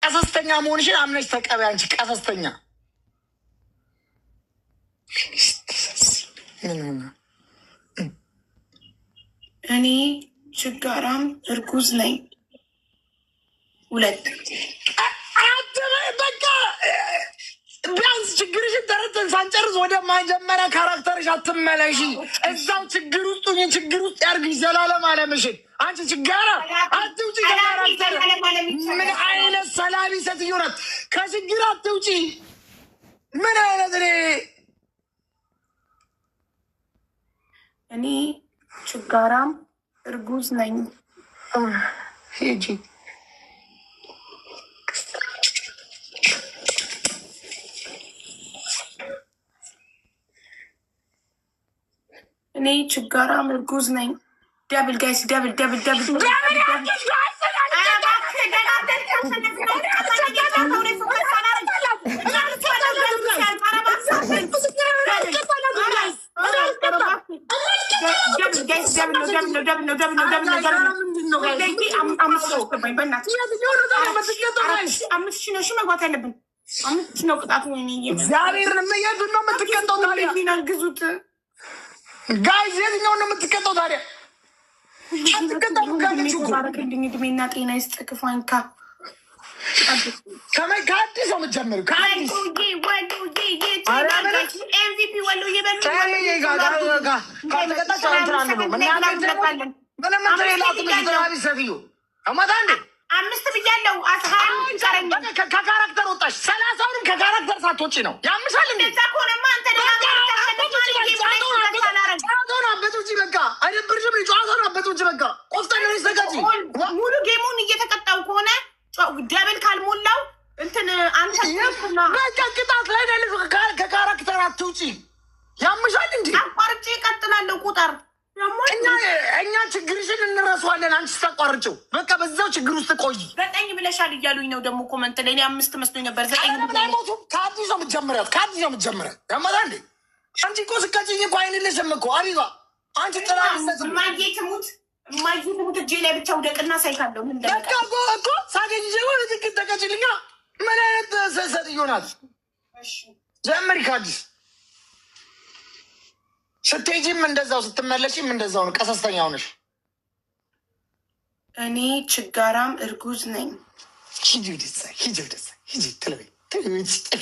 ቀሰስተኛ መሆንሽን አምነሽ ተቀበይ። አንቺ ቀሰስተኛ እኔ ችጋራም እርጉዝ ነኝ። 2 በቃ ቢያንስ ችግርሽን ተረተን ሳንጨርስ ወደ መጀመሪያ ካራክተርሽ አትመለሺ። እዛው ችግር ውስጥ ችግር ውስጥ ያርግሽ ዘላለም አለምሽን። አንቺ ችጋራ አትውጪ ከካራክተር። ምን አይነት ሰላቢ ሴትዮ ናት? ከችግር አትውጪ። ምን አይነት እኔ ችጋራም እርጉዝ ነኝ። ሂጂ እኔ ችጋራም እርጉዝ ነኝ። ደብል ጋይስ ደብል መግባት ያለብን 5 ነው ቅጣቱ። እግዚአብሔርን የቱን ነው የምትቀጠው ታዲያ? ግዙት ጋይዝ የትኛውን ነው የምትቀጠው ታዲያ? ባረክልኝ፣ እድሜና ጤና ይስጥ። ክፉ አይንካ። ከአዲስ ነው የምትጀምሪው? ከአዲስ አምስት ብያለሁ። ከካራክተር ወጣሽ። 30ንም ከካራክተር ሳትወጪ ነው ያምሻል። እንደዛ ከሆነማ አንተ ጨዋታውን አበቶች በቃ አይደብርሽም? ጨዋታውን አበቶች በቃ ቆፍጠን ዘጋጂ። ሙሉ ጌሙን እየተቀጣው ከሆነ ደብል ካልሞላው እንትን አንተ በቃ ቅጣት ላይ ያለ ከካራክተር አትውጪ። ያምሻል እንዲ አቋርጬ እቀጥላለሁ። ቁጥር እኛ ችግርሽን እንረሳዋለን። አንቺ ስታቋርጭው በቃ በዛው ችግር ውስጥ ቆይ። 9 ብለሻል እያሉኝ ነው ደግሞ ኮመንት ላይ። እኔ 5 መስሎኝ ነበር። 9 ከአዲስ ነው የምትጀምሪያት። ከአዲስ ነው የምትጀምሪያት። ያማታ እንዴ አንቺ እኮ ስካጭኝ እኮ አይንልሽም እኮ አቢባ። አንቺ ጥራነት ማየ ትሙት እጄ ላይ ብቻ ውደቅና ሳይካለሁ። ምን በቃ እኮ ሳገኝ ጀወር ትክክል ተቀጭልኛ። ምን አይነት ሰሰጥዮ ናት? ጀምሪ ከአዲስ። ስትሄጂም እንደዛው ስትመለሽም እንደዛው ነው። ቀሰስተኛ ሆነሽ እኔ ችጋራም እርጉዝ ነኝ። ሂጂ ወደዛ፣ ሂጂ ወደዛ፣ ሂጂ ትለበይ ጥፊ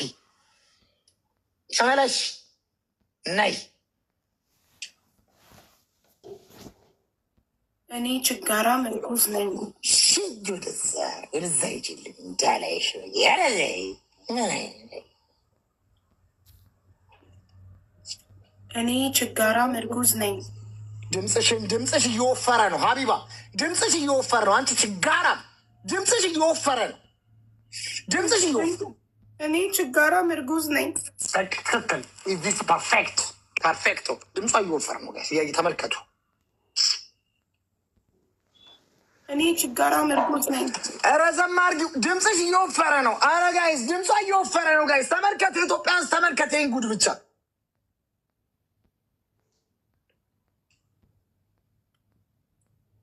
ተመለሽ ነይ። እኔ ችጋራም እርጉዝ ነኝ። ሂጂ ወደዛ፣ ወደዛ ሂጂልኝ እንዳላይሽ ያለዘይ ምን አይነት እኔ ችጋራም እርጉዝ ነኝ። ድምፅሽ እየወፈረ ነው ሀቢባ፣ ድምፅሽ እየወፈረ ነው። አንቺ ችጋራም ድምፅሽ እየወፈረ ነው። ድምፅሽ እየወፈረ እኔ ችጋራም እርጉዝ ነኝ። ትክክል። ፐርፌክቶ ድምጿ እየወፈረ ነው። ጋይስ ተመልከቱ። እኔ ችጋራም እርጉዝ ነኝ። ረዘም አድርጊው። ድምፅሽ እየወፈረ ነው። አረ ጋይስ ድምጿ እየወፈረ ነው። ጋይስ ተመልከቱ። ኢትዮጵያ ውስጥ ተመልከቱ። ይህን ጉድ ብቻ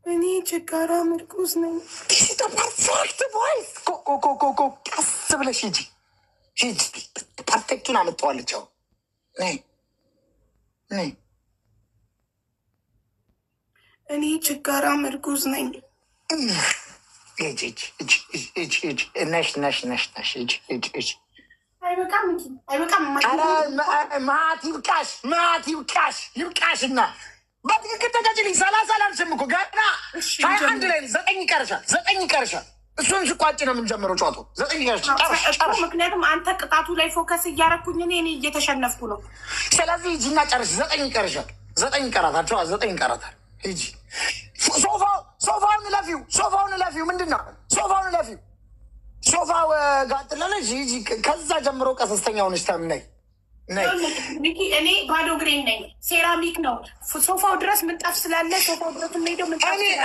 እኔ ችጋራም እርጉዝ ነኝ። ፐርፌክት ቮይስ። ቀስ ብለሽ ሂጂ ሂጂ። ፐርፌክቱን አመጣዋለች። እኔ ችጋራም እርጉዝ ነኝ። ማት ይብቃሽና በትክክል ተቀጭልኝ። 30 አላልሽም እኮ ገና 21 ላይ 9 ይቀርሻል። 9 ይቀርሻል። እሱን ስቋጭ ነው የምንጀምረው ጨዋታው። 9 ይቀርሻል። ምክንያቱም አንተ ቅጣቱ ላይ ፎከስ እያረኩኝ እኔ እየተሸነፍኩ ነው። ስለዚህ ሂጂና ጨርሽ። 9 ይቀርሻል። 9 ይቀራታል። 9 ይቀራታል። ሂጂ። ሶፋውን ለፊው ምንድን ነው? ሶፋውን ለፊው። ሶፋው ጋጥላለች። ሂጂ። ከዛ ጀምሮ ቀሰስተኛ ሆነች። ተምነይ እኔ ባዶ ግሬን ነኝ። ሴራሚክ ነው ሶፋው ድረስ ምንጣፍ ስላለ ሶፋው ድረስ ሄደው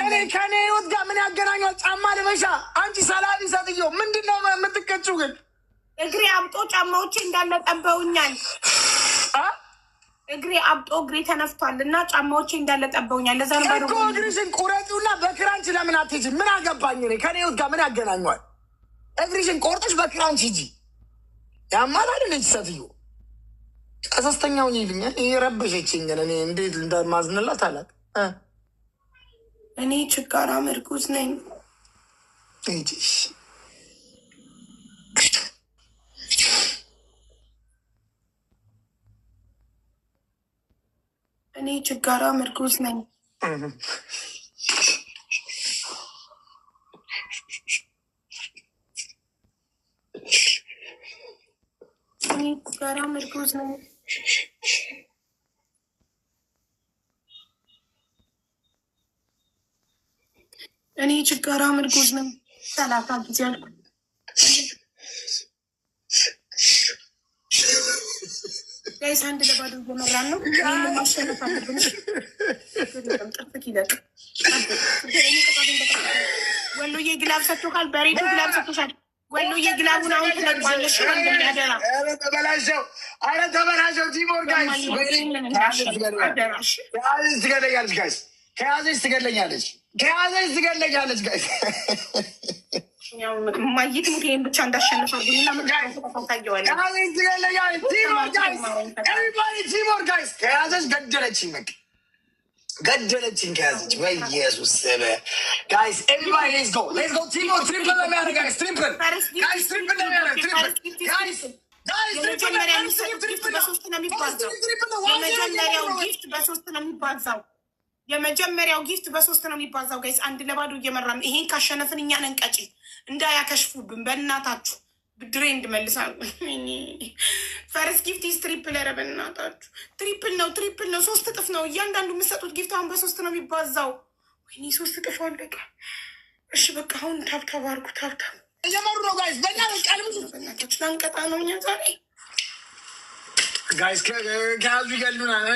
እኔ ከኔ ህይወት ጋር ምን ያገናኛል? ጫማ ልበሻ አንቺ ሰላቢ ሰጥየው ምንድን ነው የምትቀጭው? ግን እግሬ አብጦ ጫማዎቼ እንዳለ ጠበውኛል። እግሬ አብጦ እግሬ ተነፍቷል እና ጫማዎቼ እንዳለ ጠበውኛል። ለዛ ነው እኮ እግርሽን ቁረጪውና በክራንች ለምን አትሄጂም? ምን አገባኝ እኔ? ከኔ ህይወት ጋር ምን ያገናኘዋል? እግሪሽን ቆርጠሽ በክራንች ሂጂ። ያማል አይደል ሴትዮ? ቀሰስተኛው ይልኛል። የረበሸችኝ ግን እኔ እንዴት እንደማዝንላት አላውቅም። እኔ ችጋራ ምርኩዝ ነኝ። እኔ ችጋራ ምርኩዝ ነኝ። እኔ ችጋራ ምርኩዝ ነኝ። እኔ ችጋራ ምርኩዝ ነኝ። 30 ጊዜ አልኩ። ጋይስ 1-0 እየመራን ነው። ማሸነፍ አለብን። ጥርጥቅ ይለቅ። ወሎዬ ግላብ ሰጥቶካል። በሬቱ ግላብ ሰጥቶሻል። ወሎዬ ግላቡን አሁን ትለቅዋለሽ። እንደሚያደራ ተበላሸው። አረ ተበላሸው። ቲሞር ጋይስ ትገለኛለች። ጋይስ ከያዘች ትገለኛለች። ከያዘች ትገለኛለች። ጋይስ ማየት ሙቴን ብቻ እንዳሸንፈው ታየዋለ። ቲሞር ጋይስ ከያዘች ገደለችኝ። በቃ ገደለችኝ ከያዘች። በኢየሱስ ጋይስ ኤቭሪባዲ ሌትስ ጎ ሌትስ ጎ። ቲሞር ትሪፕል ለሚያደርግ ጋይስ ትሪፕል ጋይስ ትሪፕል ለሚያደርግ ትሪፕል ጋይስ የመጀመሪያ ጊፍት በሶስት ነው የሚባዛው። የመጀመሪያው ጊፍት በሶስት ነው የሚባዛው። የመጀመሪያው ጊፍት በሶስት ነው የሚባዛው። ጋይስ 1-0 እየመራን ይሄን ካሸነፍን እኛ ነን ቀጪ። እንዳያከሽፉብን በእናታችሁ ብድሬ እንድመልሳል። ፈርስ ጊፍት ኢዝ ትሪፕል። ኧረ በእናታችሁ ትሪፕል ነው፣ ትሪፕል ነው። 3 እጥፍ ነው እያንዳንዱ የምሰጡት ጊፍት። አሁን በ3 ነው የሚባዛው። ወይኔ 3 እጥፍ አለቀ። እሺ በቃ አሁን ታብታብ አድርጉ። ታብታብ እየመሩ ነው ጋይስ። በእኛ ቀልብ በእናታችሁ ላንቀጣ ነው እኛ ዛሬ ጋይስ። ከያዙ ይገሉናል።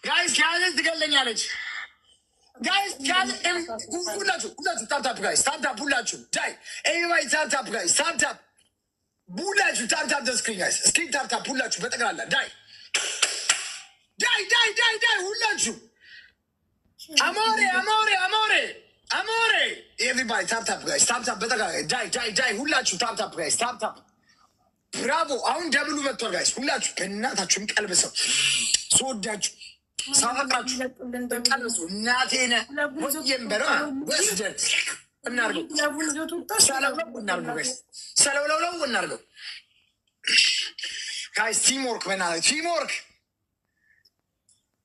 ጋይስ ከያዘች ትገለኛለች። ጋይስ ሁላችሁ ታፕታፕ ጋይስ፣ ታፕታፕ ሁላችሁ ዳይ ኤኒባዲ ታፕታፕ ጋይስ፣ ታፕታፕ ሁላችሁ ታፕታፕ ደስክሪን ጋይስ፣ ስክሪን ታፕታፕ ሁላችሁ በጠቅላላ ዳይ ዳይ ዳይ ዳይ ዳይ ሁላችሁ አሞሬ አሞሬ አሞሬ አሞሬ ኤቭሪባዲ ታፕታፕ ጋይስ፣ ታፕታፕ በጠቅላላ ዳይ ዳይ ዳይ ሁላችሁ ታፕታፕ ጋይስ፣ ታፕታፕ ብራቮ። አሁን ደብሉ መጥቷል ጋይስ። ሁላችሁ ከእናታችሁም ቀልብሰው ስወዳችሁ ሳፋቃችሁ ቀልብሱ። እናቴነ ወይም በረ ወስደን እናርገው ሰለውለው እናርገው ጋይስ፣ ሰለውለው እናርገው ጋይስ። ቲምወርክ በእናትህ ቲምወርክ።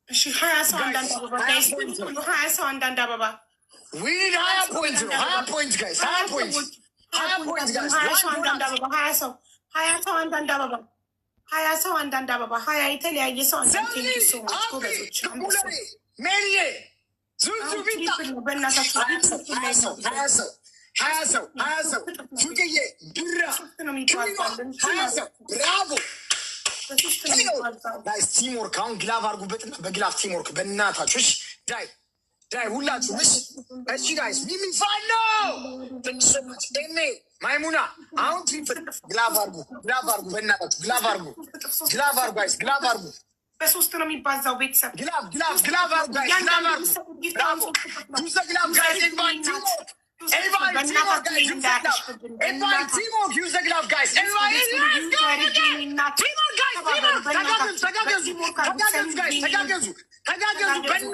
እሺ 20 ሰው አንዳንድ አበባ ጋይስ፣ 20 ሰው አንዳንድ አበባ። ዊ ኒድ 20 ፖይንት ነው። 20 ፖይንት ጋይስ፣ 20 ፖይንት 20 ፖይንት ጋይስ። 20 ሰው አንዳንድ አበባ። 20 ሰው አንዳንድ አበባ። 20 ሰው አንዳንድ አበባ። 20 የተለያየ ሰው አንዳንድ ሰው ጎበዞች። ሜሪዬ ዙዙ ቢታ በእናታችሁ 20 ሰው ሱቅዬ ብራ 20 ሰው ብራቮ ጋይስ። ቲምወርክ አሁን ግላቭ አድርጉበትና በግላቭ ቲምወርክ በእናታችሁ። እሺ ዳይ ዳይ ሁላችሁ እሺ እሺ ጋይስ። ሚሚፋኖ ትንሽማች ኤሜ ማይሙና አሁን ትሪፕል ግላቭ አድርጉ፣ ግላቭ አድርጉ በእናታችሁ፣ ግላቭ አድርጉ፣ ግላቭ አድርጉ ጋይስ፣ ግላቭ አድርጉ። በ3 ነው የሚባዛው ቤተሰብ። ግላቭ ግላቭ ግላቭ አድርጉ ጋይስ፣ ግላቭ አድርጉ። ብራቮ ዩዘ ግላቭ ጋይስ። ኤቭሪባዲ ቲምወርክ ኤቭሪባዲ ቲምወርክ ጋይስ። ኤቭሪባዲ ቲምወርክ ዩዘ ግላቭ ጋይስ። ኤቭሪባዲ ተጋገዙ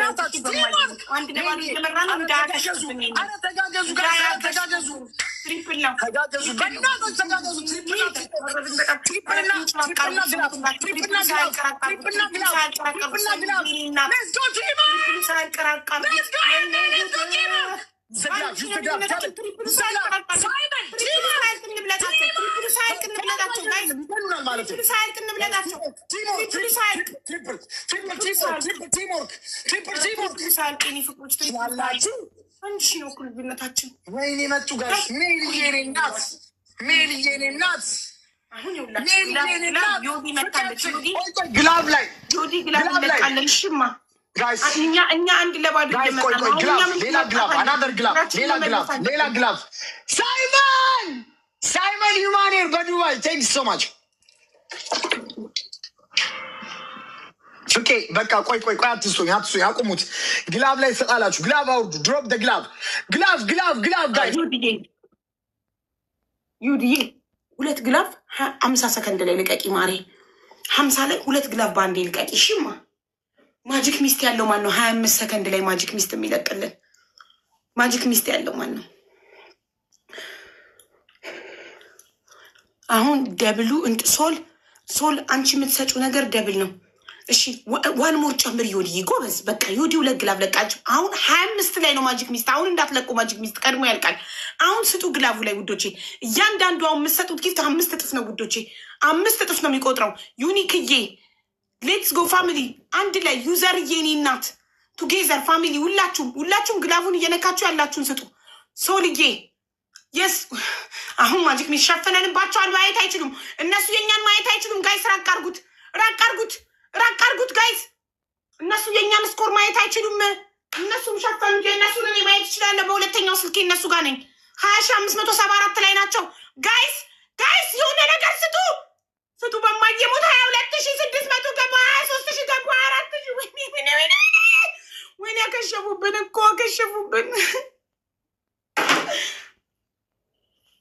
በእናታችሁ። ተጋገዙ ተጋገዙ ትሪፕል ነው። ተጋገዙ በእናታችሁ ተጋገዙ። ወይኔ መጡ ጋር ሜሊዬ ናት፣ ሜሊዬ ናት። ግላብ ላይ ሽማ እኛ 1-0 ሌላ ግላብ ሳይመን ዩማኔር በዱባይ ቴንክስ ሶ ማች ፍቄ። በቃ ቆይ አትስቶኝ አቁሙት። ግላብ ላይ ትሰጣላችሁ። ግላብ አውርዱ። ድሮፕ ደ ግላብ ጋይ ዩዲዬ 2 ግላፍ 50 ሰከንድ ላይ ልቀቂ ማሬ። 50 ላይ 2 ግላፍ በአንዴ ልቀቂ። እሺማ ማጂክ ሚስት ያለው ማን ነው? 25 ሰከንድ ላይ ማጂክ ሚስት የሚለቅልን ማጂክ ሚስት ያለው ማን ነው? አሁን ደብሉ ሶል አንቺ የምትሰጪው ነገር ደብል ነው። እሺ ዋን ሞር ጨምር ዩዲ ጎበዝ። በቃ ዩዲ 2 ግላፍ ለቃችሁ። አሁን 25 ላይ ነው ማጂክ ሚስት። አሁን እንዳትለቁ ማጂክ ሚስት ቀድሞ ያልቃል። አሁን ስጡ ግላቡ ላይ ውዶቼ። እያንዳንዱ አሁን የምትሰጡት ጊፍት 5 እጥፍ ነው ውዶቼ፣ 5 እጥፍ ነው የሚቆጥረው። ዩኒክዬ ሌትስ ጎ ፋሚሊ አንድ ላይ ዩዘር የኔ እናት ቱጌዘር ፋሚሊ ሁላችሁም ግላቡን እየነካችሁ ያላችሁን ስጡ። ሶልዬ የስ አሁን ማጂክ ሚስት ሸፈነንባቸዋል። ማየት አይችሉም እነሱ የኛን ማየት አይችሉም። ጋይስ ራቅ አርጉት ጋይስ። እነሱ የኛን ስኮር ማየት አይችሉም። እነሱም ሸፈኑ። የእነሱን እኔ ማየት ይችላለሁ። በሁለተኛው ስልኬ እነሱ ጋር ነኝ። 20574 ላይ ናቸው። ጋይስ የሆነ ነገር ስጡ። በማየሞት 22600 ገባ፣ 23000 ገባ፣ 4000 ወይኔ ከሸፉብን እኮ ከሸፉብን።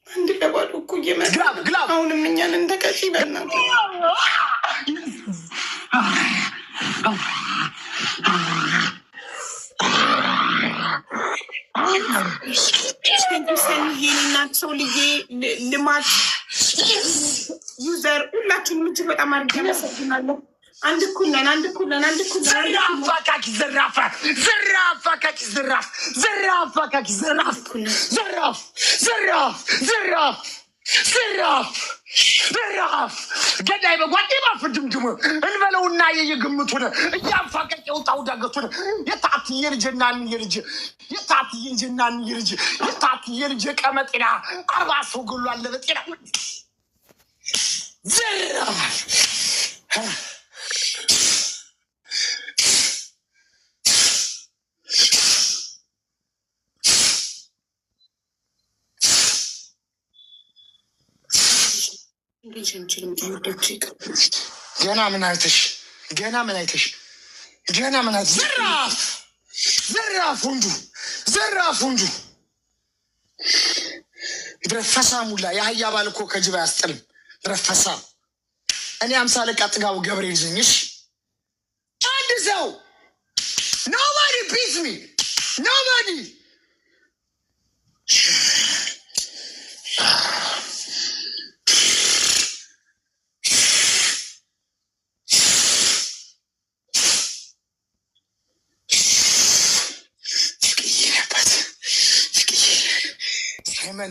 አንድ ለባዶ እኮ እየመጣ አሁንም እኛን እንደቀጪ በእናት ሰኒዬናት ሰው ልዬ ልማት ዩዘር ሁላችሁንም እጅግ በጣም አድርጌ አመሰግናለሁ። አንድ እኩል ነን። ዘራፍ ገዳይ በጓዴ ባፍድምድሙ እንበለውና የየግምቱን እያፋቀቅ የወጣው ዳገቱን የታትዬ ልጅ ቀመጤና 40 ሰው ገሏል በጤና ዘራፍ ገና ምን አይተሽ ዘራፍ ወንዱ ብረፈሳ ሙላ የአህያ ባል እኮ ከጅብ አያስጥልም። ብረፈሳ እኔ 50 አለቃ ጥጋቡ ገብርኤል ዘኝሽ አንድ ሰው ኖባዲ ፒስ ሚ ኖባዲ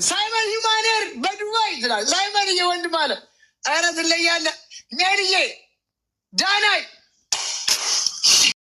ሳይመን ሂማኔር በዱባይ ትላል። ሳይመን የወንድ ማለት ኧረ ትለያለህ። ሜሪዬ ዳናይ